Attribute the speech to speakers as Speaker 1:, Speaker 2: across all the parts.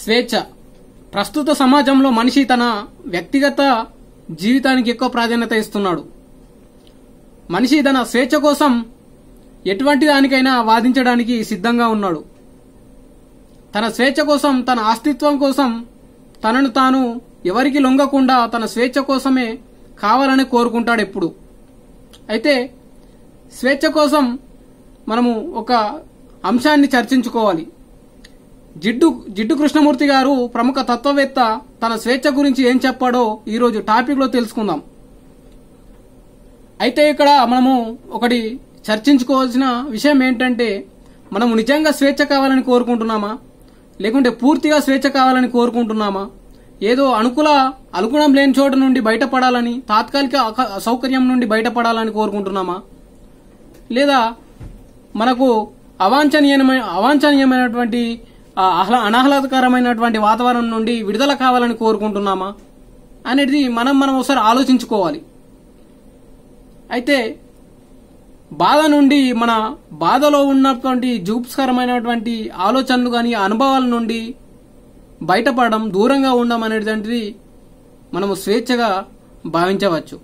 Speaker 1: స్వేచ్ఛ. ప్రస్తుత సమాజంలో మనిషి తన వ్యక్తిగత జీవితానికి ఎక్కువ ప్రాధాన్యత ఇస్తున్నాడు. మనిషి తన స్వేచ్ఛ కోసం ఎటువంటి దానికైనా వాదించడానికి సిద్ధంగా ఉన్నాడు. తన స్వేచ్ఛ కోసం, తన అస్తిత్వం కోసం తనను తాను ఎవరికి లొంగకుండా తన స్వేచ్ఛ కోసమే కావాలని కోరుకుంటాడు ఎప్పుడు. అయితే స్వేచ్ఛ కోసం మనము ఒక అంశాన్ని చర్చించుకోవాలి. జిడ్డు కృష్ణమూర్తి గారు ప్రముఖ తత్వవేత్త తన స్వేచ్ఛ గురించి ఏం చెప్పాడో ఈరోజు టాపిక్ లో తెలుసుకుందాం. అయితే ఇక్కడ మనము ఒకటి చర్చించుకోవాల్సిన విషయం ఏంటంటే, మనము నిజంగా స్వేచ్ఛ కావాలని కోరుకుంటున్నామా, లేకుంటే పూర్తిగా స్వేచ్ఛ కావాలని కోరుకుంటున్నామా, ఏదో అనుకూలం లేని చోట నుండి బయటపడాలని, తాత్కాలిక అసౌకర్యం నుండి బయటపడాలని కోరుకుంటున్నామా, లేదా మనకు అవాంఛనీయమైనటువంటి అనాహ్లాదకరమైనటువంటి వాతావరణం నుండి విడుదల కావాలని కోరుకుంటున్నామా అనేది మనం ఒకసారి ఆలోచించుకోవాలి. అయితే బాధ నుండి, మన బాధలో ఉన్నటువంటి జుగుప్స్కరమైనటువంటి ఆలోచనలు కానీ అనుభవాల నుండి బయటపడడం, దూరంగా ఉండడం అనేటువంటిది మనము స్వేచ్ఛగా భావించవచ్చు.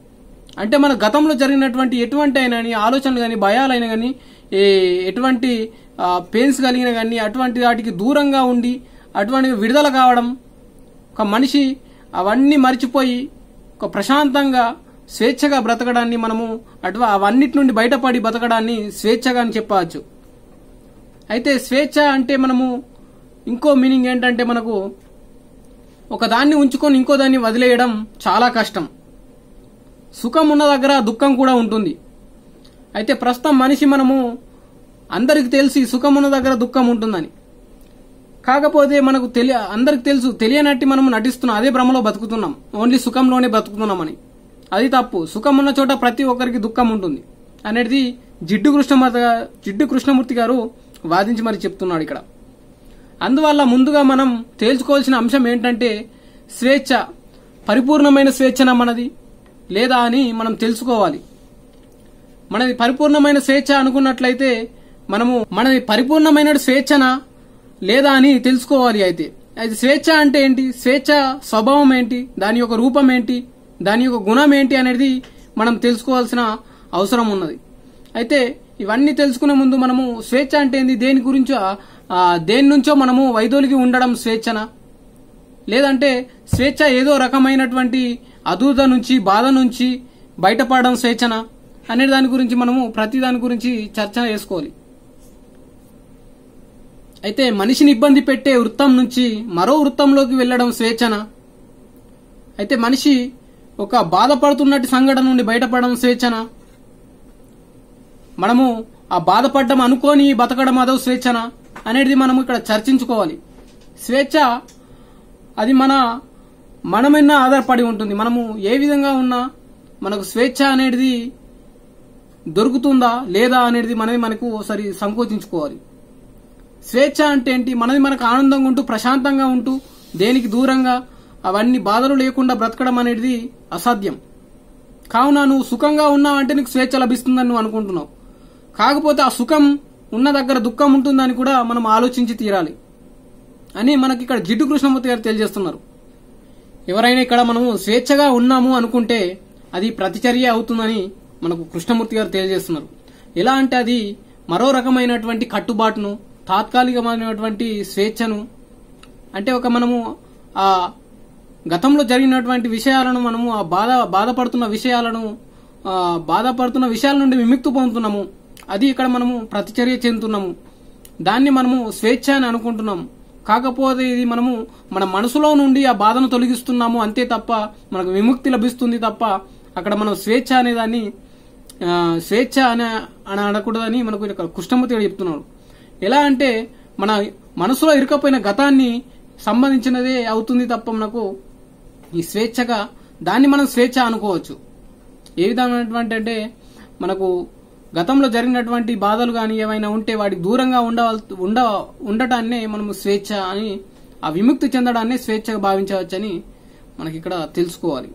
Speaker 1: అంటే మన గతంలో జరిగినటువంటి ఎటువంటి అయినా ఆలోచనలు కానీ, భయాలైనా కానీ, ఎటువంటి పెయిన్స్ కలిగిన కానీ అటువంటి వాటికి దూరంగా ఉండి అటువంటి విడుదల కావడం, ఒక మనిషి అవన్నీ మర్చిపోయి ఒక ప్రశాంతంగా స్వేచ్ఛగా బ్రతకడాన్ని మనము అవన్నిటి నుండి బయటపడి బ్రతకడాన్ని స్వేచ్ఛగా అని చెప్పవచ్చు. అయితే స్వేచ్ఛ అంటే మనము ఇంకో మీనింగ్ ఏంటంటే, మనకు ఒక దాన్ని ఉంచుకొని ఇంకో దాన్ని వదిలేయడం చాలా కష్టం. సుఖం ఉన్న దగ్గర దుఃఖం కూడా ఉంటుంది. అయితే ప్రస్తుతం మనిషి మనము అందరికి తెలిసి సుఖం ఉన్న దగ్గర దుఃఖం ఉంటుందని, కాకపోతే మనకు అందరికి తెలుసు, తెలియనట్టి మనము నటిస్తున్నాం, అదే భ్రమలో బతుకుతున్నాం, ఓన్లీ సుఖంలోనే బతుకుతున్నామని. అది తప్పు. సుఖం ఉన్న చోట ప్రతి ఒక్కరికి దుఃఖం ఉంటుంది అనేది జిడ్డు కృష్ణమూర్తి గారు వాదించి మరి చెప్తున్నాడు ఇక్కడ. అందువల్ల ముందుగా మనం తేల్చుకోవాల్సిన అంశం ఏంటంటే, స్వేచ్ఛ పరిపూర్ణమైన స్వేచ్ఛన మనది లేదా అని మనం తెలుసుకోవాలి. మనది పరిపూర్ణమైన స్వేచ్ఛ అనుకున్నట్లయితే మనది పరిపూర్ణమైన స్వేచ్ఛన లేదా అని తెలుసుకోవాలి. అయితే స్వేచ్ఛ అంటే ఏంటి, స్వేచ్ఛ స్వభావం ఏంటి, దాని యొక్క రూపం ఏంటి, దాని యొక్క గుణం ఏంటి అనేది మనం తెలుసుకోవాల్సిన అవసరం ఉన్నది. అయితే ఇవన్నీ తెలుసుకునే ముందు మనము స్వేచ్ఛ అంటే ఏంది, దేని నుంచో మనము వైదొలిగి ఉండడం స్వేచ్ఛన, లేదంటే స్వేచ్ఛ ఏదో రకమైనటువంటి అదూత నుంచి, బాధ నుంచి బయటపడడం స్వేచ్ఛన అనే దాని గురించి మనము ప్రతి దాని గురించి చర్చ చేసుకోవాలి. అయితే మనిషిని ఇబ్బంది పెట్టే వృత్తం నుంచి మరో వృత్తంలోకి వెళ్లడం స్వేచ్ఛన. అయితే మనిషి ఒక బాధపడుతున్నట్టు సంఘటన నుండి బయటపడడం స్వేచ్ఛన. మనము ఆ బాధపడడం అనుకోని బతకడం అదో స్వేచ్ఛన అనేది మనము ఇక్కడ చర్చించుకోవాలి. స్వేచ్ఛ అది మన మీద ఆధారపడి ఉంటుంది. మనము ఏ విధంగా ఉన్నా మనకు స్వేచ్ఛ అనేది దొరుకుతుందా లేదా అనేది మనకు ఒకసారి సంకోచించుకోవాలి. స్వేచ్ఛ అంటే ఏంటి, మనకు ఆనందంగా ఉంటూ ప్రశాంతంగా ఉంటూ దేనికి దూరంగా అవన్నీ బాధలు లేకుండా బ్రతకడం అనేది అసాధ్యం. కావున నువ్వు సుఖంగా ఉన్నావంటే నీకు స్వేచ్ఛ లభిస్తుందని నువ్వు అనుకుంటున్నావు. కాకపోతే ఆ సుఖం ఉన్న దగ్గర దుఃఖం ఉంటుందని కూడా మనం ఆలోచించి తీరాలి అని మనకి ఇక్కడ జిడ్డు కృష్ణమూర్తి గారు తెలియజేస్తున్నారు. ఎవరైనా ఇక్కడ మనము స్వేచ్ఛగా ఉన్నాము అనుకుంటే అది ప్రతిచర్య అవుతుందని మనకు కృష్ణమూర్తి గారు తెలియజేస్తున్నారు. ఎలా అంటే అది మరో రకమైనటువంటి కట్టుబాటును, తాత్కాలికమైనటువంటి స్వేచ్ఛను, అంటే మనము ఆ గతంలో జరిగినటువంటి విషయాలను, మనము ఆ బాధపడుతున్న విషయాల నుండి విముక్తి పొందుతున్నాము. అది ఇక్కడ మనము ప్రతిచర్య చెందుతున్నాము. దాన్ని మనము స్వేచ్ఛ అని అనుకుంటున్నాము. కాకపోతే ఇది మన మనసులో నుండి ఆ బాధను తొలగిస్తున్నాము అంతే తప్ప మనకు విముక్తి లభిస్తుంది తప్ప అక్కడ మనం స్వేచ్ఛ అనే దాన్ని స్వేచ్ఛ అని అనకూడదని మనకు ఇక్కడ కృష్ణమూర్తి గారు చెప్తున్నాడు. ఎలా అంటే మన మనసులో ఇరుకపోయిన గతాన్ని సంబంధించినదే అవుతుంది తప్ప మనకు ఈ స్వేచ్ఛగా దాన్ని మనం స్వేచ్ఛ అనుకోవచ్చు. ఏ విధమైనటువంటి అంటే మనకు గతంలో జరిగినటువంటి బాధలు కానీ ఏమైనా ఉంటే వాటికి దూరంగా ఉండటాన్నే మనము స్వేచ్ఛ అని, ఆ విముక్తి చెందడాన్నే స్వేచ్ఛగా భావించవచ్చని మనకి ఇక్కడ తెలుసుకోవాలి.